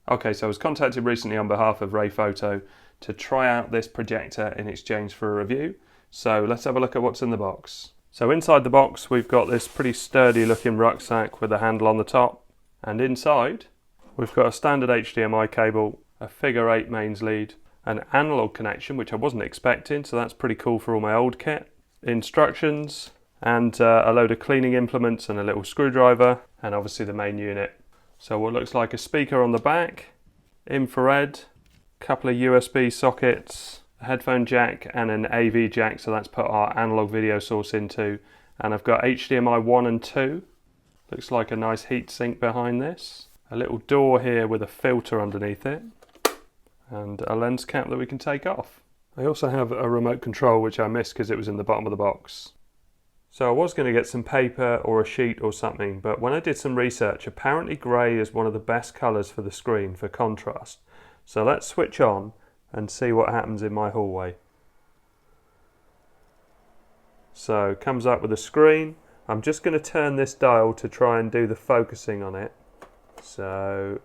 Okay, so I was contacted recently on behalf of Rayfoto to try out this projector in exchange for a review. So let's have a look at what's in the box. So inside the box we've got this pretty sturdy looking rucksack with a handle on the top, and inside we've got a standard HDMI cable, a figure 8 mains lead, an analog connection which I wasn't expecting, so that's pretty cool for all my old kit, instructions, and a load of cleaning implements and a little screwdriver, and obviously the main unit. So what looks like a speaker on the back, infrared, couple of USB sockets, a headphone jack and an AV jack, so that's put our analog video source into, and I've got HDMI 1 and 2. Looks like a nice heat sink behind this. A little door here with a filter underneath it, and a lens cap that we can take off. I also have a remote control which I missed because it was in the bottom of the box. So I was going to get some paper or a sheet or something, but when I did some research, apparently grey is one of the best colours for the screen for contrast. So let's switch on and see what happens in my hallway. So it comes up with a screen. I'm just going to turn this dial to try and do the focusing on it. So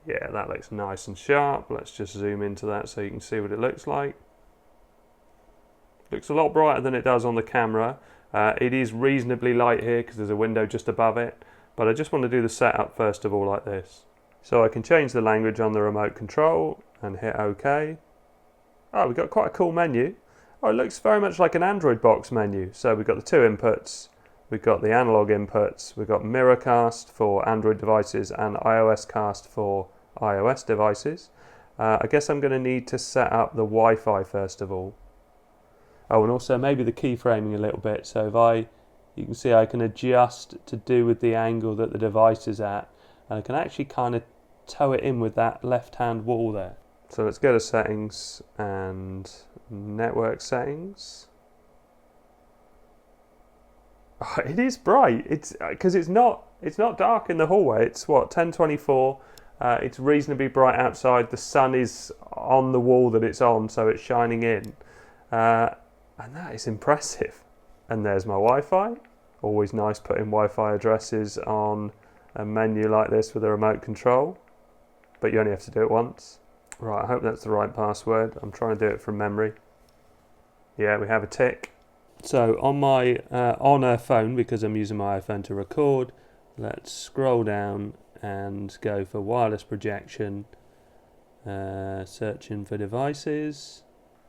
yeah, that looks nice and sharp. Let's just zoom into that so you can see what it looks like. Looks a lot brighter than it does on the camera. It is reasonably light here because there's a window just above it, but I just want to do the setup first of all like this. So I can change the language on the remote control and hit OK. Oh, we've got quite a cool menu. Oh, it looks very much like an Android box menu. So we've got the two inputs, we've got the analog inputs, we've got Miracast for Android devices and iOS Cast for iOS devices. I guess I'm going to need to set up the Wi-Fi first of all. Oh, and also maybe the keyframing a little bit. So you can see I can adjust to do with the angle that the device is at, and I can actually kind of tow it in with that left-hand wall there. So let's go to settings and network settings. Oh, it is bright. It's because it's not dark in the hallway. It's what, 1024. It's reasonably bright outside. The sun is on the wall that it's on, so it's shining in. And that is impressive. And there's my Wi-Fi. Always nice putting Wi-Fi addresses on a menu like this with a remote control, but you only have to do it once. Right, I hope that's the right password. I'm trying to do it from memory. Yeah, we have a tick. So on my Honor phone, because I'm using my iPhone to record, let's scroll down and go for wireless projection, searching for devices.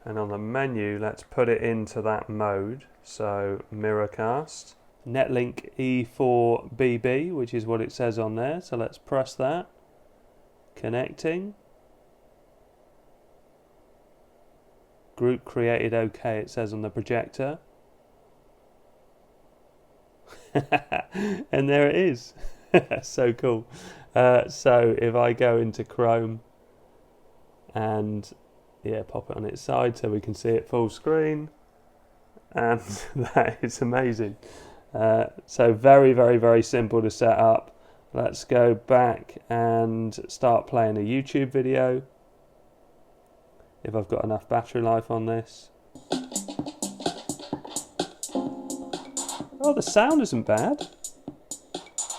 And on the menu, let's put it into that mode. So Miracast, Netlink E4BB, which is what it says on there. So let's press that. Connecting. Group created OK, it says on the projector. And there it is. So cool. So if I go into Chrome and pop it on its side so we can see it full screen, and that is amazing. So very, very, very simple to set up. Let's go back and start playing a YouTube video if I've got enough battery life on this. Oh, the sound isn't bad.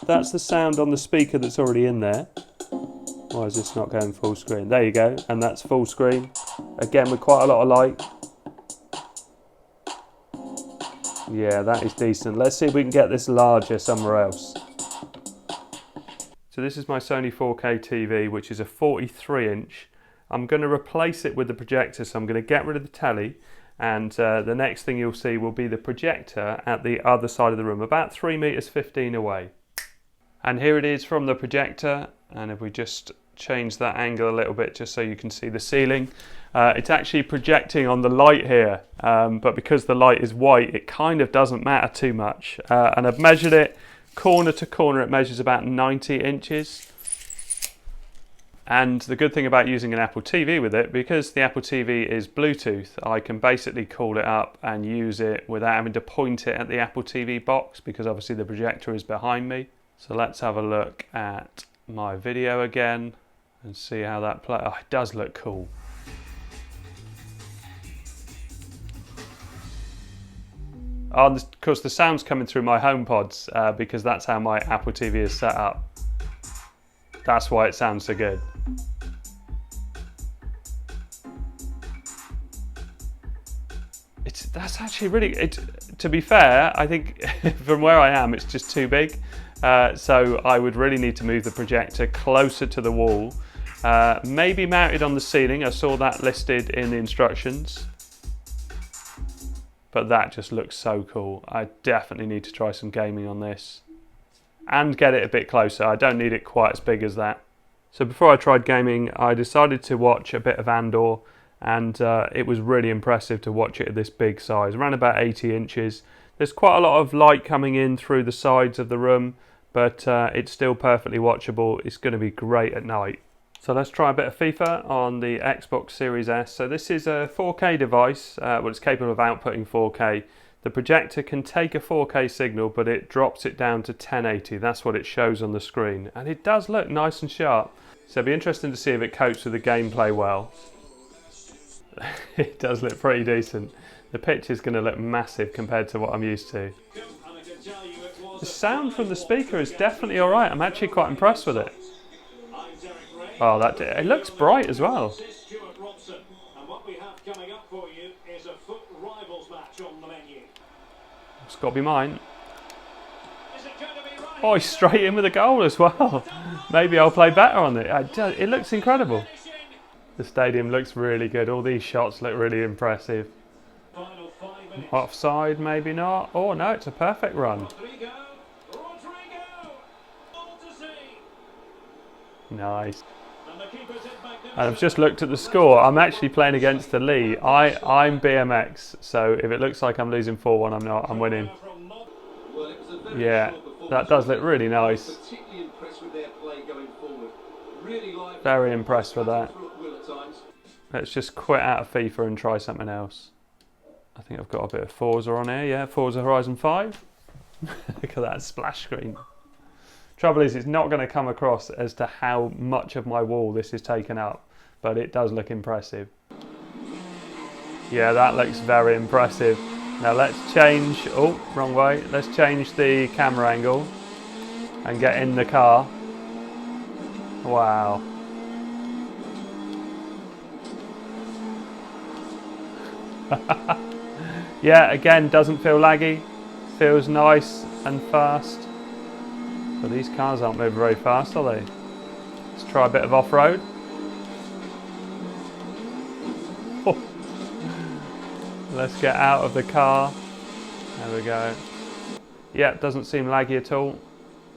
That's the sound on the speaker that's already in there. Why is this not going full screen? There you go, and that's full screen. Again, with quite a lot of light. Yeah, that is decent. Let's see if we can get this larger somewhere else. So this is my Sony 4K TV, which is a 43 inch. I'm going to replace it with the projector, so I'm going to get rid of the telly, and the next thing you'll see will be the projector at the other side of the room, about 3 meters 15 away. And here it is from the projector, and if we just change that angle a little bit just so you can see the ceiling. It's actually projecting on the light here, but because the light is white, it kind of doesn't matter too much. And I've measured it corner to corner. It measures about 90 inches. And the good thing about using an Apple TV with it, because the Apple TV is Bluetooth, I can basically call it up and use it without having to point it at the Apple TV box, because obviously the projector is behind me. So let's have a look at my video again and see how that plays. Oh, it does look cool. Oh, and of course the sound's coming through my HomePods because that's how my Apple TV is set up. That's why it sounds so good. That's actually really, to be fair, I think from where I am, it's just too big. So I would really need to move the projector closer to the wall, maybe mounted on the ceiling. I saw that listed in the instructions. But that just looks so cool. I definitely need to try some gaming on this and get it a bit closer. I don't need it quite as big as that. So before I tried gaming, I decided to watch a bit of Andor, and it was really impressive to watch it at this big size, around about 80 inches. There's quite a lot of light coming in through the sides of the room, but it's still perfectly watchable. It's going to be great at night. So let's try a bit of FIFA on the Xbox Series S. So this is a 4K device, well, it's capable of outputting 4K. The projector can take a 4K signal, but it drops it down to 1080. That's what it shows on the screen. And it does look nice and sharp. So it'll be interesting to see if it copes with the gameplay well. It does look pretty decent. The pitch is going to look massive compared to what I'm used to. The sound from the speaker is definitely alright. I'm actually quite impressed with it. Oh, it looks bright as well. It's got to be mine. Oh, he's straight in with a goal as well. Maybe I'll play better on it. It looks incredible. The stadium looks really good. All these shots look really impressive. Offside, maybe not. Oh no, it's a perfect run. Nice. And I've just looked at the score. I'm actually playing against the Lee. I'm BMX, so if it looks like I'm losing 4-1, I'm not. I'm winning. Yeah, that does look really nice. Very impressed with that. Let's just quit out of FIFA and try something else. I think I've got a bit of Forza on here. Yeah, Forza Horizon 5. Look at that splash screen. Trouble is, it's not going to come across as to how much of my wall this is taken up, but it does look impressive. Yeah, that looks very impressive. Now let's change, oh, wrong way. Let's change the camera angle and get in the car. Wow. Yeah, again, doesn't feel laggy. Feels nice and fast. But these cars aren't moving very fast, are they? Let's try a bit of off-road. Oh. Let's get out of the car. There we go. Yeah, doesn't seem laggy at all.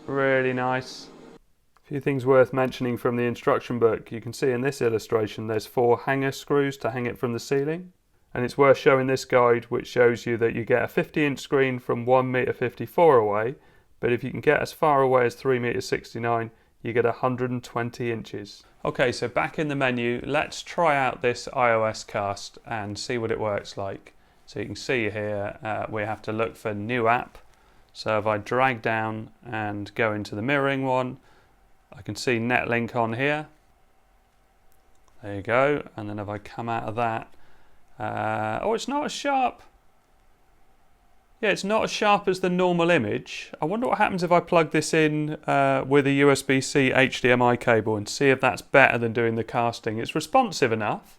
Really nice. A few things worth mentioning from the instruction book. You can see in this illustration there's 4 hanger screws to hang it from the ceiling. And it's worth showing this guide, which shows you that you get a 50-inch screen from 1.54 m away, but if you can get as far away as 3.69 m, you get 120 inches. Okay, so back in the menu, let's try out this iOS cast and see what it works like. So you can see here, we have to look for new app. So if I drag down and go into the mirroring one, I can see Netlink on here. There you go. And then if I come out of that, oh, it's not as sharp. Yeah, it's not as sharp as the normal image. I wonder what happens if I plug this in with a USB-C HDMI cable and see if that's better than doing the casting. It's responsive enough,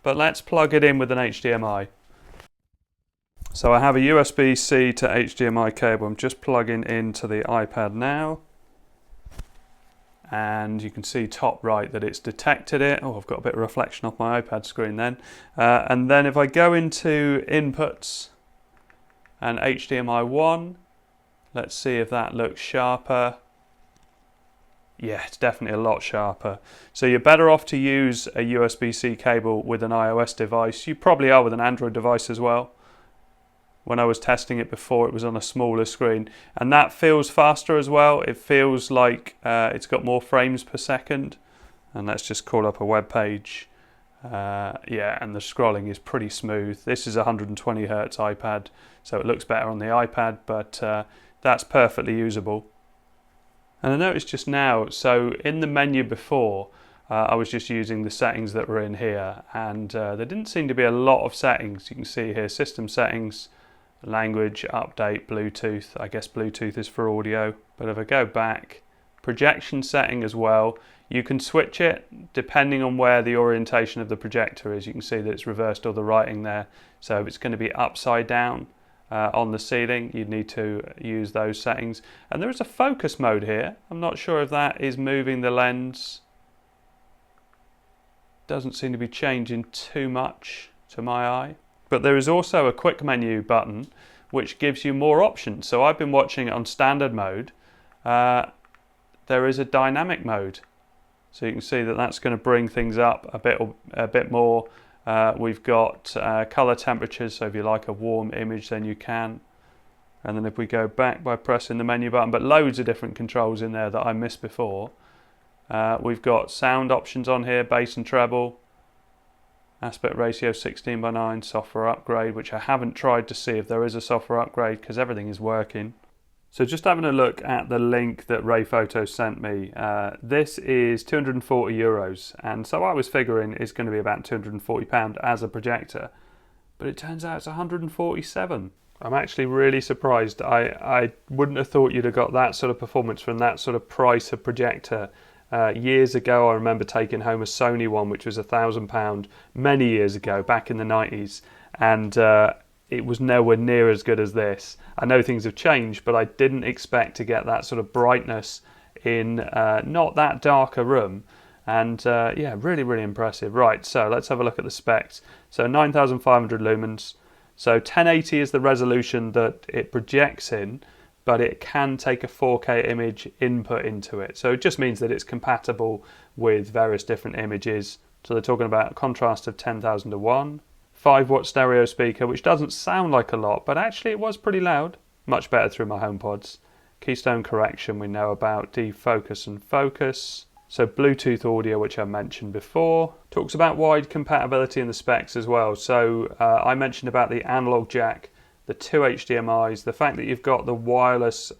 but let's plug it in with an HDMI. So I have a USB-C to HDMI cable. I'm just plugging into the iPad now. And you can see top right that it's detected it. Oh, I've got a bit of reflection off my iPad screen then. And then if I go into inputs and HDMI 1, let's see if that looks sharper. Yeah, it's definitely a lot sharper. So you're better off to use a USB-C cable with an iOS device. You probably are with an Android device as well. When I was testing it before, it was on a smaller screen, and that feels faster as well. It feels like it's got more frames per second. And let's just call up a web page. Yeah, and the scrolling is pretty smooth. This is a 120 Hz iPad, so it looks better on the iPad, but that's perfectly usable. And I noticed just now, so in the menu before, I was just using the settings that were in here, and there didn't seem to be a lot of settings. You can see here, system settings, language, update, Bluetooth. I guess Bluetooth is for audio. But if I go back projection setting as well. You can switch it depending on where the orientation of the projector is. You can see that it's reversed all the writing there. So if it's going to be upside down on the ceiling, you'd need to use those settings. And there is a focus mode here. I'm not sure if that is moving the lens. Doesn't seem to be changing too much to my eye. But there is also a quick menu button which gives you more options. So I've been watching it on standard mode. There is a dynamic mode. So you can see that that's going to bring things up a bit more. We've got color temperatures, so if you like a warm image then you can. And then if we go back by pressing the menu button, but loads of different controls in there that I missed before. We've got sound options on here, bass and treble, aspect ratio 16:9, software upgrade, which I haven't tried to see if there is a software upgrade because everything is working. So just having a look at the link that Rayfoto sent me, this is €240, and so I was figuring it's going to be about £240 as a projector, but it turns out it's 147. I'm actually really surprised. I wouldn't have thought you'd have got that sort of performance from that sort of price of projector. Years ago I remember taking home a Sony one which was £1,000 many years ago, back in the 90s, and it was nowhere near as good as this. I know things have changed, but I didn't expect to get that sort of brightness in not that dark a room. And yeah, really, really impressive. Right, so let's have a look at the specs. So 9,500 lumens. So 1080 is the resolution that it projects in, but it can take a 4K image input into it. So it just means that it's compatible with various different images. So they're talking about a contrast of 10,000 to 1. 5-watt stereo speaker, which doesn't sound like a lot, but actually it was pretty loud. Much better through my HomePods. Keystone correction we know about, defocus and focus. So Bluetooth audio, which I mentioned before. Talks about wide compatibility in the specs as well. So I mentioned about the analog jack, the 2 HDMIs, the fact that you've got the wireless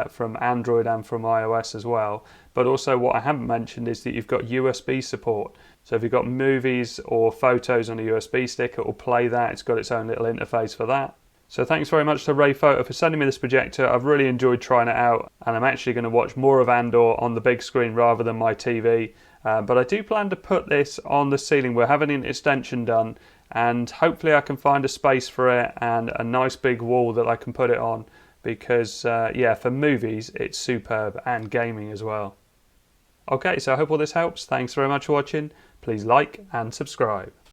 from Android and from iOS as well. But also what I haven't mentioned is that you've got USB support. So if you've got movies or photos on a USB stick, it will play that. It's got its own little interface for that. So thanks very much to Rayfoto for sending me this projector. I've really enjoyed trying it out, and I'm actually going to watch more of Andor on the big screen rather than my TV. But I do plan to put this on the ceiling. We're having an extension done, and hopefully I can find a space for it and a nice big wall that I can put it on, because yeah, for movies it's superb, and gaming as well. Okay, so I hope all this helps. Thanks very much for watching. Please like and subscribe.